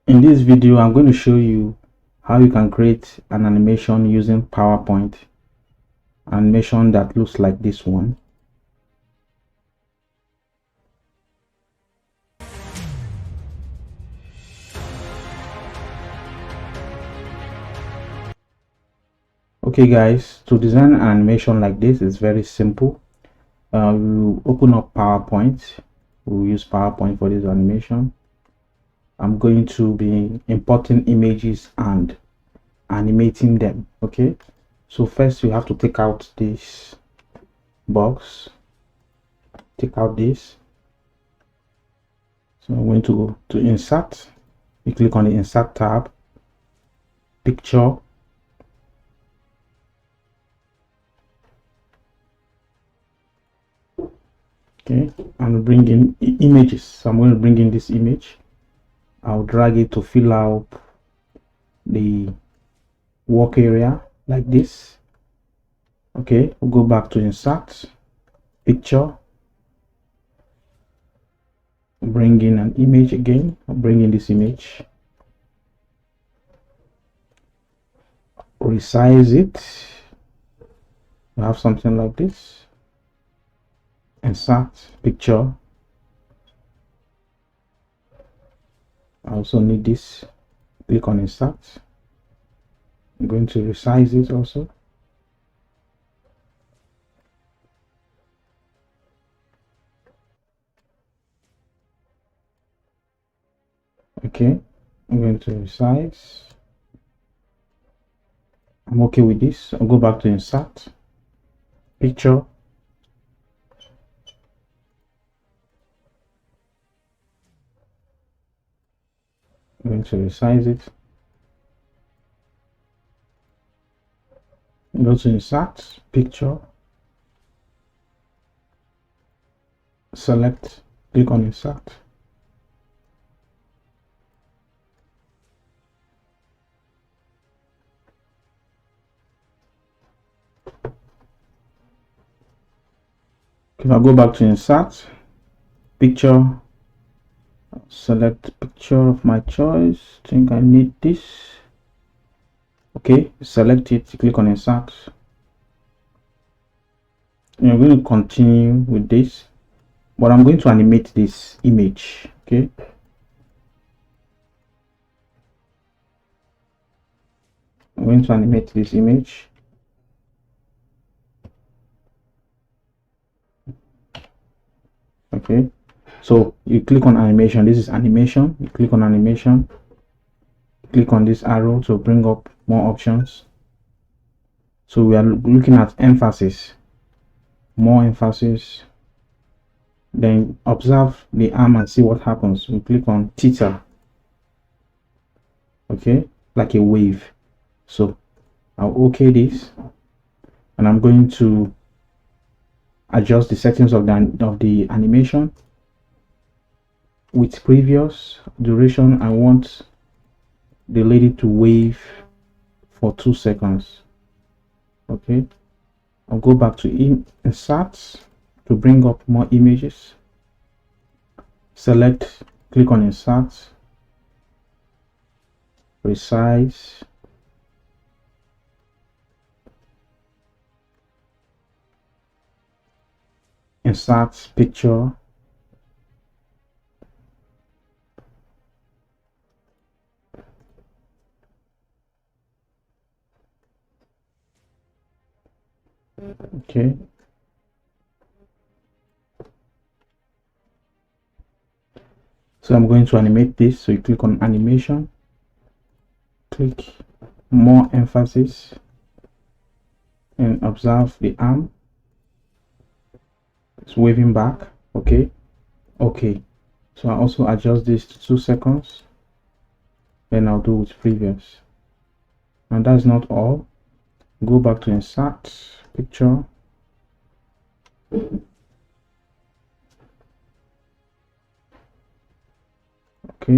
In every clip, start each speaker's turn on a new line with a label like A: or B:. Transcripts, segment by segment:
A: In this video, I'm going to show you how you can create an animation using PowerPoint. Animation that looks like this one. Okay guys, to design an animation like this is very simple. You open up PowerPoint. We'll use PowerPoint for this animation. I'm going to be importing images and animating them. Okay, so first you have to take out this box, take out this. So I'm going to go to insert. You click on the insert tab, picture, okay, and bring in images. So I'm going to bring in this image. I'll drag it to fill out the work area like this. Okay, we'll go back to insert, picture, bring in an image again. I'll bring in this image, resize it. We have something like this. Insert, picture. I also need this. Click on insert. I'm going to resize it also. Okay, I'm going to resize. I'm okay with this. I'll go back to insert, picture, I'm going to resize it. Go to insert, picture, select, click on insert. If I go back to insert, picture, select picture of my choice. I think I need this. Okay, select it, click on insert. And I'm going to continue with this, but I'm going to animate this image. Okay, I'm going to animate this image. Okay, so you click on animation. This is animation. You click on animation, click on this arrow to bring up more options. So we are looking at emphasis, more emphasis. Then observe the arm and see what happens. We click on theta. Okay, like a wave. So I'll okay this, and I'm going to adjust the settings of the animation. With previous duration, I want the lady to wave for 2 seconds. Okay, I'll go back to insert to bring up more images. Select, click on insert, resize, insert picture, okay, so I'm going to animate this. So you click on animation, click more emphasis, and observe the arm. It's waving back. Okay, so I also adjust this to 2 seconds. Then I'll do with previous. And that's not all. Go back to insert picture, okay,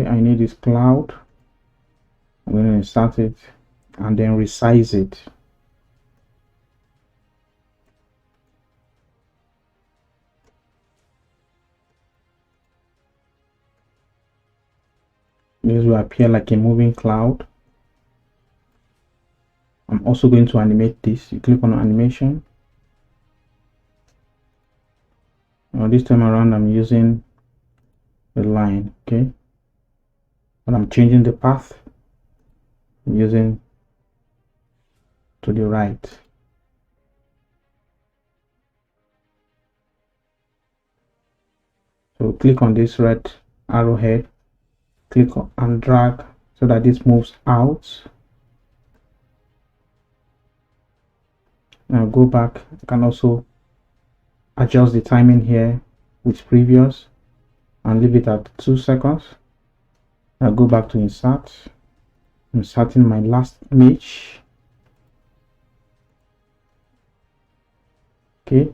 A: I need this cloud. I'm going to insert it and then resize it. this will appear like a moving cloud. I'm also going to animate this. You click on animation. This time around I'm using the line, okay, but I'm changing the path. I'm using to the right. So click on this red arrowhead, click on and drag so that this moves out. Now go back. I can also adjust the timing here with previous and leave it at 2 seconds. Now go back to insert. I'm inserting my last image. Okay,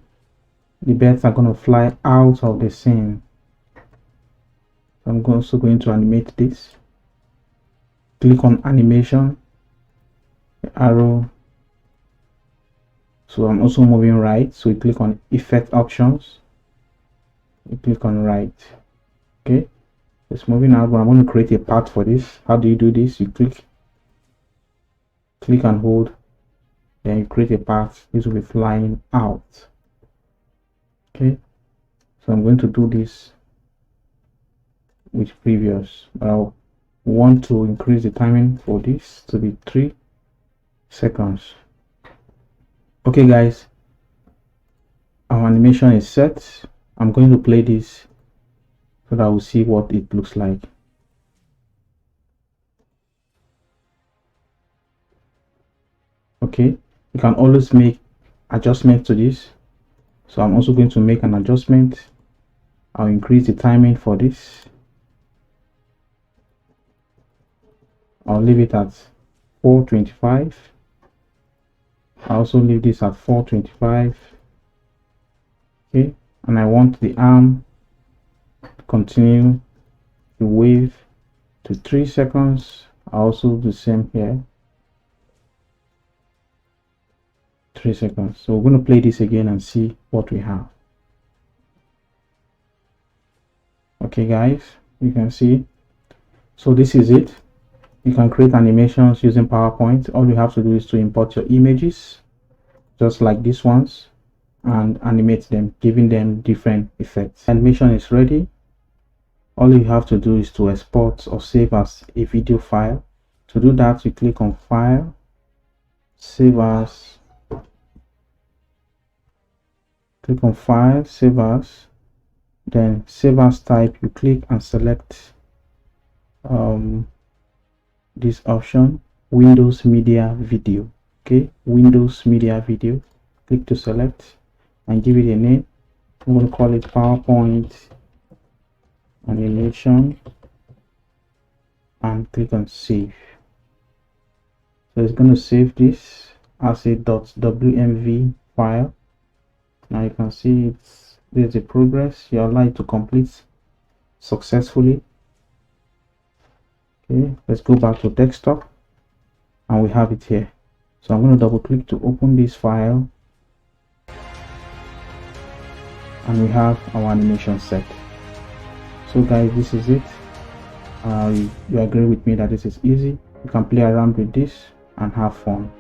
A: the birds are going to fly out of the scene. So I'm also going to animate this. Click on animation, arrow. So I'm also moving right. So you click on effect options. You click on right. Okay, it's moving out, but I'm going to create a path for this. How do you do this? You click and hold, then you create a path. This will be flying out. Okay, so I'm going to do this with previous, but I want to increase the timing for this to be 3 seconds. Okay guys, our animation is set. I'm going to play this so that we'll see what it looks like. Okay, you can always make adjustments to this. So I'm also going to make an adjustment. I'll increase the timing for this. I'll leave it at 425. I also leave this at 425. Okay, and I want the arm to continue to wave to 3 seconds. I also do the same here, 3 seconds. So we're going to play this again and see what we have. Okay guys, you can see, so this is it. You can create animations using PowerPoint. All you have to do is to import your images just like these ones and animate them, giving them different effects. Animation is ready. All you have to do is to export or save as a video file. To do that, you click on File, Save As, click on File, Save As, then Save As type. You click and select this option, Windows Media Video. Okay, Windows Media Video. Click to select and give it a name. I'm going to call it PowerPoint Animation and click on Save. So it's going to save this as a .wmv file. Now you can see there's a progress. You're allowed to complete successfully. Okay, let's go back to desktop and we have it here. So I'm going to double click to open this file and we have our animation set. So guys, this is it. You agree with me that this is easy. You can play around with this and have fun.